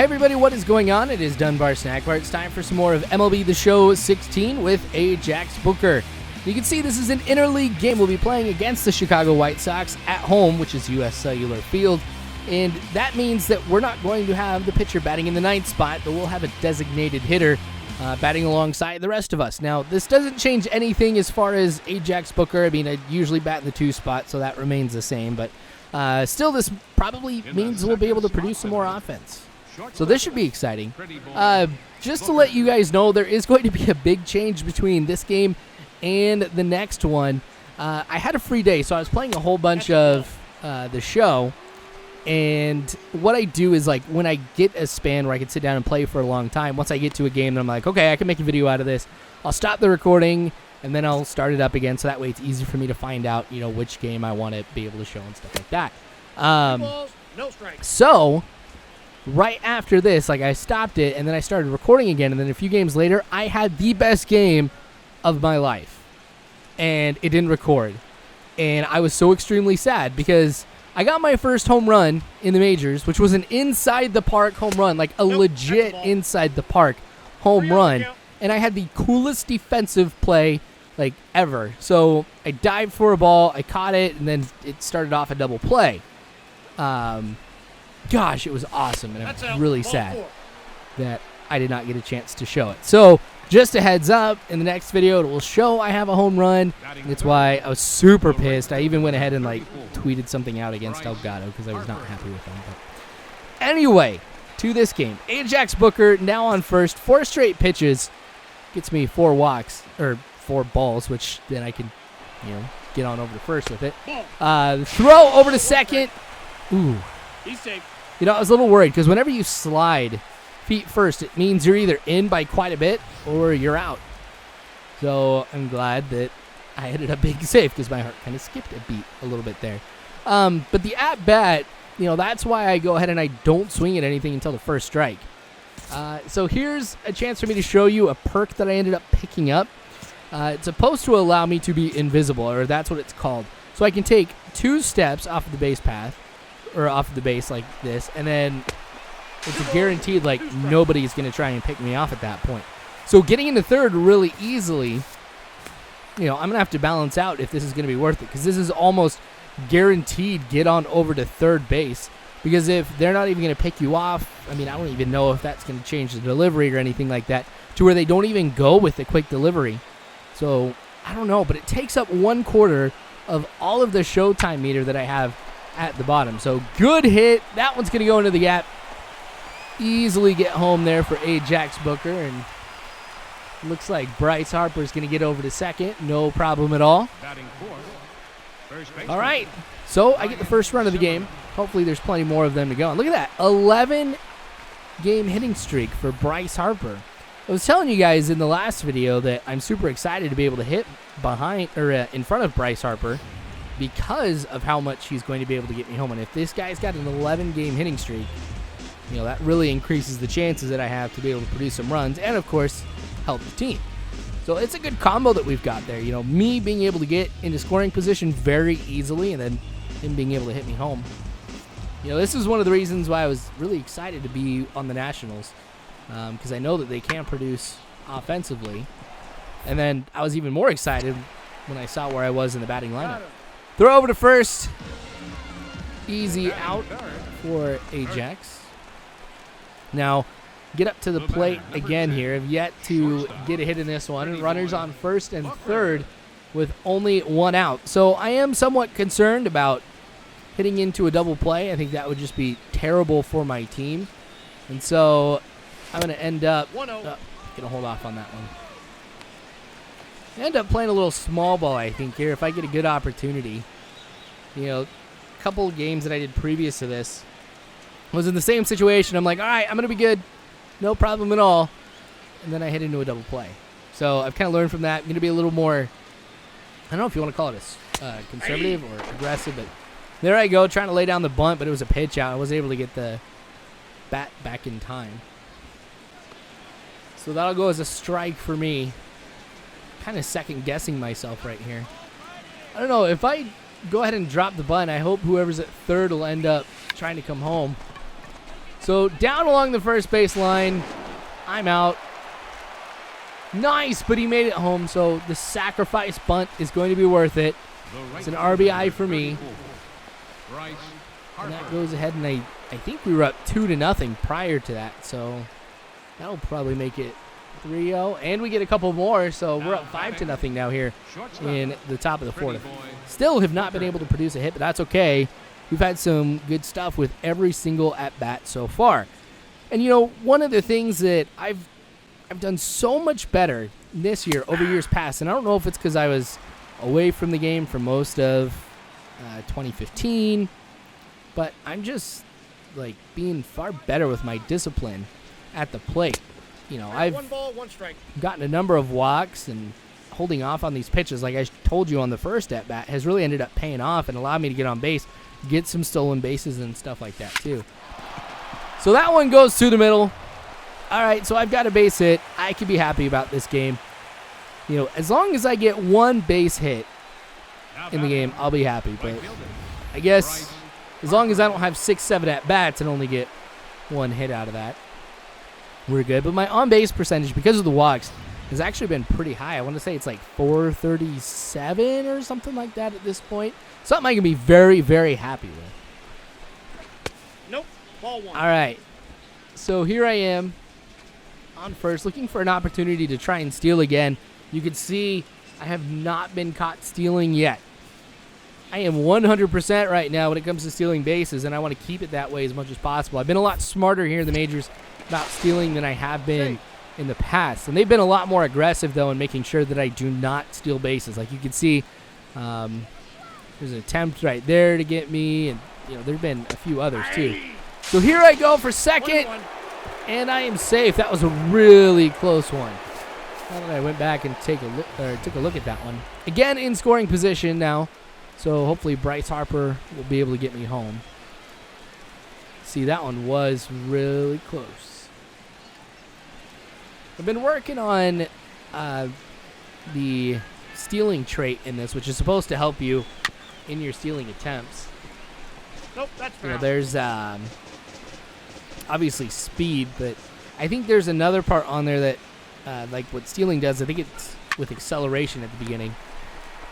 everybody, what is going on? It is dunbarsnackbar. It's time for some more of MLB The Show 16 with Ajax Booker. You can see this is an interleague game. We'll be playing against the Chicago White Sox at home, which is US Cellular Field. And that means that we're not going to have the pitcher batting in the ninth spot, but we'll have a designated hitter batting alongside the rest of us. Now, this doesn't change anything as far as Ajax Booker. I mean, I usually bat in the 2 spot, so that remains the same. But still, this probably means we'll be able to produce some more offense. So this should be exciting. Just to let you guys know, there is going to be a big change between this game and the next one. I had a free day, so I was playing a whole bunch of the show. And what I do is, like, when I get a span where I can sit down and play for a long time, once I get to a game, then I'm like, okay, I can make a video out of this. I'll stop the recording, and then I'll start it up again, so that way it's easy for me to find out, you know, which game I want to be able to show and stuff like that. No strikes. So right after this, like, I stopped it, and then I started recording again, and then a few games later, I had the best game of my life, and it didn't record. And I was so extremely sad because I got my first home run in the majors, which was an inside-the-park home run, like a legit inside-the-park home run. And I had the coolest defensive play, like, ever. So I dived for a ball, I caught it, and then it started off a double play. Gosh, it was awesome, and I'm really sad that I did not get a chance to show it. So just a heads up, in the next video, it will show I have a home run. That's why I was super pissed. I even went ahead and, like, tweeted something out against Elgato because I was not happy with them. But anyway, to this game. Ajax Booker now on first. 4 straight pitches. Gets me 4 walks, or 4 balls, which then I can, you know, get on over to first with it. Throw over to second. Ooh. He's safe. You know, I was a little worried because whenever you slide feet first, it means you're either in by quite a bit or you're out. So I'm glad that I ended up being safe because my heart kind of skipped a beat a little bit there. But the at-bat, you know, that's why I go ahead and I don't swing at anything until the first strike. So here's a chance for me to show you a perk that I ended up picking up. It's supposed to allow me to be invisible, or that's what it's called. So I can take 2 steps off of the base path, or off of the base like this, and then it's a guaranteed, like, nobody's going to try and pick me off at that point. So getting into third really easily, you know, I'm going to have to balance out if this is going to be worth it, because this is almost guaranteed get on over to third base, because if they're not even going to pick you off, I mean, I don't even know if that's going to change the delivery or anything like that, to where they don't even go with the quick delivery. So I don't know, but it takes up 1/4 of all of the showtime meter that I have at the bottom. So good hit. That one's going to go into the gap. Easily get home there for Ajax Booker, and looks like Bryce Harper's going to get over to second. No problem at all. All right, so I get the first run of the game. Hopefully there's plenty more of them to go. And look at that, 11-game hitting streak for Bryce Harper. I was telling you guys in the last video that I'm super excited to be able to hit behind or in front of Bryce Harper because of how much he's going to be able to get me home. And if this guy's got an 11-game hitting streak, you know, that really increases the chances that I have to be able to produce some runs and, of course, help the team. So it's a good combo that we've got there. You know, me being able to get into scoring position very easily and then him being able to hit me home. You know, this is one of the reasons why I was really excited to be on the Nationals, because I know that they can produce offensively. And then I was even more excited when I saw where I was in the batting lineup. Throw over to first. Easy out for Ajax. Now, get up to the plate again here. Have yet to get a hit in this one. Runners on first and third with only 1 out. So I am somewhat concerned about hitting into a double play. I think that would just be terrible for my team. And so I'm going to end up going to hold off on that one. End up playing a little small ball, I think, here if I get a good opportunity. You know, a couple of games that I did previous to this was in the same situation. I'm like, all right, I'm going to be good. No problem at all. And then I hit into a double play. So I've kind of learned from that. I'm going to be a little more, I don't know if you want to call it a conservative or aggressive, but there I go, trying to lay down the bunt, but it was a pitch out. I was able to get the bat back in time. So that'll go as a strike for me. Kind of second guessing myself right here. I don't know, if I go ahead and drop the bunt, I hope whoever's at third will end up trying to come home. So down along the first base line. I'm out. Nice, but he made it home, so the sacrifice bunt is going to be worth it. It's an RBI for me. And that goes ahead, and I think we were up 2-0 prior to that, so that'll probably make it 3-0. And we get a couple more, so we're up 5-0 now here in the top of the fourth. Still have not been able to produce a hit, but that's okay. We've had some good stuff with every single at-bat so far. And, you know, one of the things that I've done so much better this year over years past, and I don't know if it's because I was away from the game for most of 2015, but I'm just, like, being far better with my discipline at the plate. You know, I've 1 ball, 1 strike. gotten a number of walks, and holding off on these pitches, like I told you on the first at-bat, has really ended up paying off and allowed me to get on base, get some stolen bases and stuff like that, too. So that one goes to the middle. All right, so I've got a base hit. I can be happy about this game. You know, as long as I get 1 base hit in the game, I'll be happy. But I guess as long as I don't have 6-7 at-bats and only get 1 hit out of that, we're good. But my on-base percentage, because of the walks, has actually been pretty high. I want to say it's like 437 or something like that at this point. Something I can be very, very happy with. Nope. Ball 1. All right. So here I am on first, looking for an opportunity to try and steal again. You can see I have not been caught stealing yet. I am 100% right now when it comes to stealing bases, and I want to keep it that way as much as possible. I've been a lot smarter here in the majors about stealing than I have been in the past. And they've been a lot more aggressive, though, in making sure that I do not steal bases. Like you can see, there's an attempt right there to get me, and you know there have been a few others, too. So here I go for second, and I am safe. That was a really close one. Now that I went back and took a look at that one. Again, in scoring position now, so hopefully Bryce Harper will be able to get me home. See, that one was really close. I've been working on the stealing trait in this, which is supposed to help you in your stealing attempts. Nope, that's foul. You know, there's obviously speed, but I think there's another part on there that, like what stealing does, I think it's with acceleration at the beginning.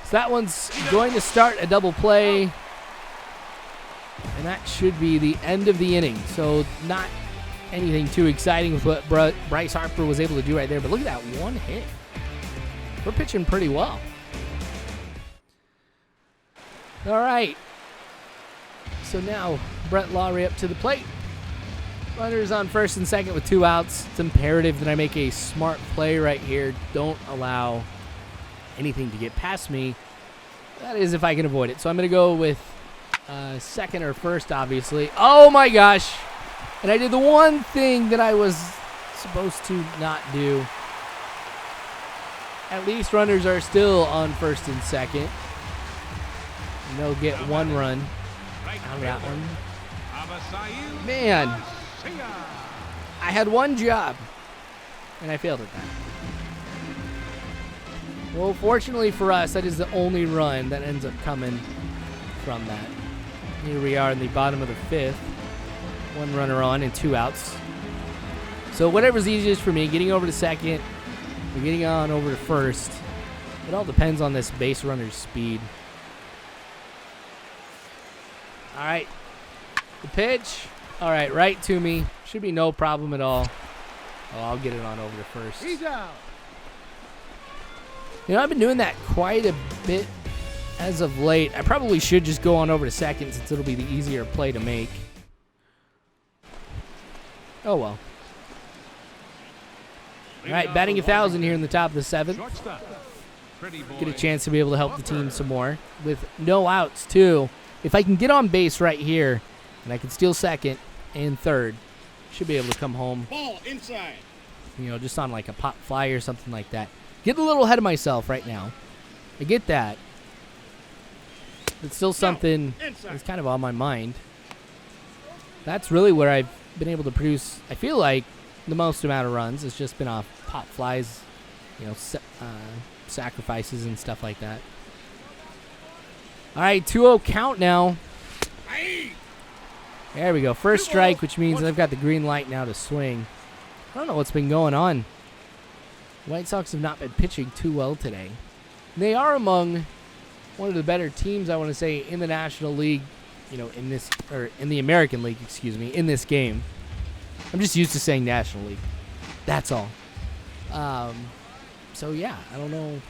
So that one's going to start a double play, and that should be the end of the inning. So not anything too exciting with what Bryce Harper was able to do right there, but look at that 1 hit. We're pitching pretty well. All right. So now Brett Lowry up to the plate. Runners on first and second with 2 outs. It's imperative that I make a smart play right here. Don't allow anything to get past me. That is if I can avoid it. So I'm going to go with second or first, obviously. Oh, my gosh. And I did the one thing that I was supposed to not do. At least runners are still on first and second. And they'll get 1 run out of that one. Man, I had 1 job, and I failed at that. Well, fortunately for us, that is the only run that ends up coming from that. Here we are in the bottom of the 5th. 1 runner on and 2 outs. So whatever's easiest for me, getting over to second or getting on over to first, it all depends on this base runner's speed. All right, the pitch. All right, right to me. Should be no problem at all. Oh, I'll get it on over to first. He's out. You know, I've been doing that quite a bit as of late. I probably should just go on over to second since it'll be the easier play to make. Oh, well. All right, batting 1,000 here in the top of the 7th. Get a chance to be able to help the team some more with no outs, too. If I can get on base right here and I can steal second and third, should be able to come home. Ball inside. You know, just on like a pop fly or something like that. Get a little ahead of myself right now. I get that. It's still something that's kind of on my mind. That's really where I've been able to produce, I feel like, the most amount of runs. It's just been off pop flies, you know, sacrifices and stuff like that. All right, 2-0 count now. There we go. First strike, which means I've got the green light now to swing. I don't know what's been going on. White Sox have not been pitching too well today. They are among one of the better teams, I want to say, in the National League, you know, in this, or in the American League, excuse me, in this game. I'm just used to saying National League. That's all. So, yeah, I don't know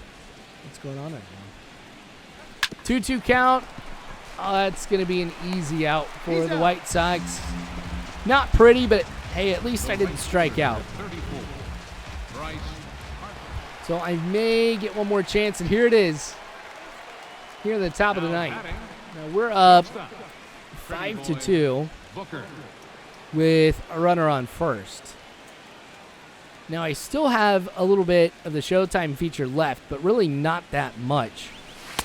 what's going on right now. 2-2 count. Oh, that's going to be an easy out for the White Sox. Not pretty, but hey, at least I didn't strike out. So I may get one more chance, and here it is. Here at the top of the ninth. Now we're up 5-2 with a runner on first. Now I still have a little bit of the Showtime feature left, but really not that much,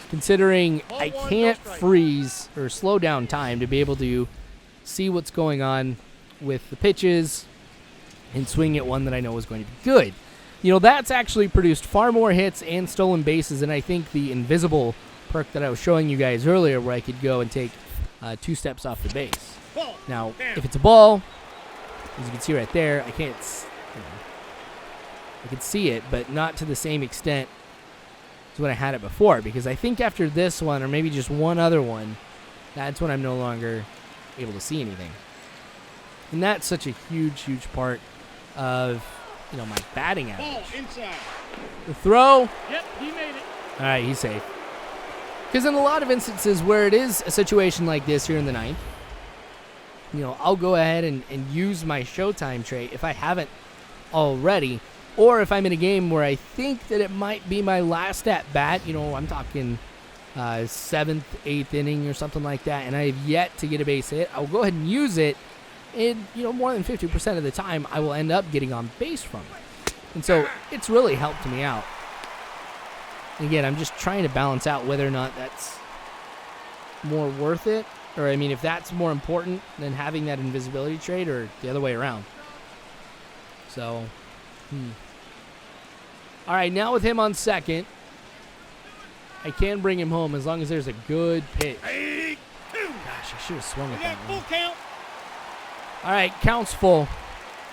considering I can't freeze or slow down time to be able to see what's going on with the pitches and swing at one that I know is going to be good. You know, that's actually produced far more hits and stolen bases than I think the invisible perk that I was showing you guys earlier, where I could go and take 2 steps off the base. Now, if it's a ball, as you can see right there, I can't, you know, I can see it, but not to the same extent as when I had it before, because I think after this one, or maybe just one other one, that's when I'm no longer able to see anything. And that's such a huge, huge part of, you know, my batting average. The throw. Yep, he made it. All right, he's safe. Because in a lot of instances where it is a situation like this here in the ninth, you know, I'll go ahead and use my Showtime trait if I haven't already, or if I'm in a game where I think that it might be my last at bat, you know, I'm talking 7th, 8th inning or something like that, and I have yet to get a base hit, I'll go ahead and use it, and, you know, more than 50% of the time, I will end up getting on base from it. And so it's really helped me out. And again, I'm just trying to balance out whether or not that's more worth it, or, I mean, if that's more important than having that invisibility trait, or the other way around. So, All right, now with him on second, I can bring him home as long as there's a good pitch. Gosh, I should have swung at that one. Full count. All right, count's full.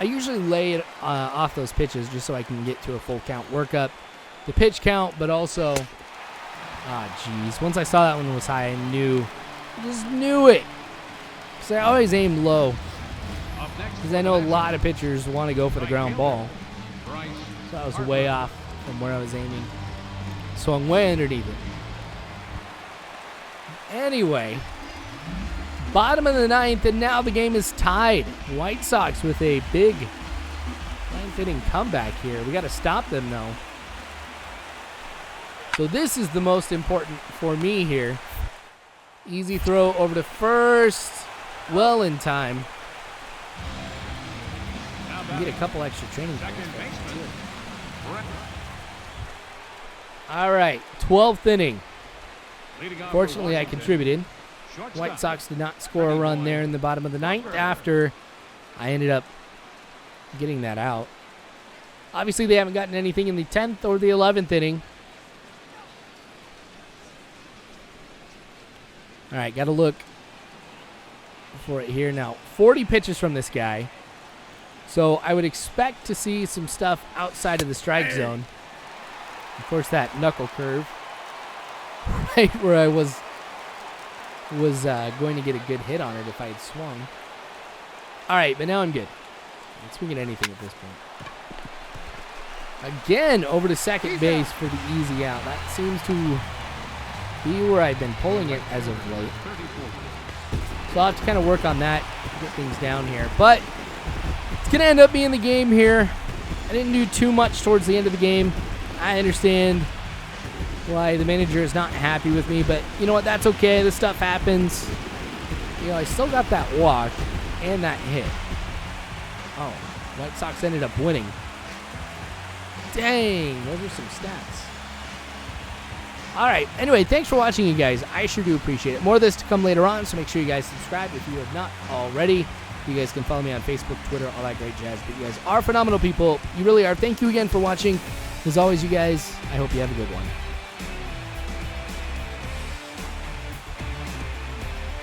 I usually lay it off those pitches just so I can get to a full count, work up the pitch count, but also, geez. Once I saw that one was high, I just knew it. So I always aim low because I know a lot of pitchers want to go for the ground ball. So I was way off from where I was aiming. Swung way underneath it. Anyway, bottom of the ninth, and now the game is tied. White Sox with a big ninth inning comeback here. We got to stop them, though. So this is the most important for me here. Easy throw over to first. Well in time. You get a couple extra training points. All right, 12th inning. Fortunately, I contributed. White Sox did not score a run there in the bottom of the ninth after I ended up getting that out. Obviously, they haven't gotten anything in the 10th or the 11th inning. All right, got to look for it here now. 40 pitches from this guy. So I would expect to see some stuff outside of the strike zone. Of course, that knuckle curve right where I was going to get a good hit on it if I had swung. All right, but now I'm good. I can swing at anything at this point. Again, over to second base for the easy out. That seems to be where I've been pulling it as of late. So I'll have to kind of work on that, get things down here. But it's going to end up being the game here. I didn't do too much towards the end of the game. I understand why the manager is not happy with me, but you know what? That's okay. This stuff happens. You know, I still got that walk and that hit. Oh, White Sox ended up winning. Dang, those are some stats. All right. Anyway, thanks for watching, you guys. I sure do appreciate it. More of this to come later on, so make sure you guys subscribe if you have not already. You guys can follow me on Facebook, Twitter, all that great jazz. But you guys are phenomenal people. You really are. Thank you again for watching. As always, you guys, I hope you have a good one.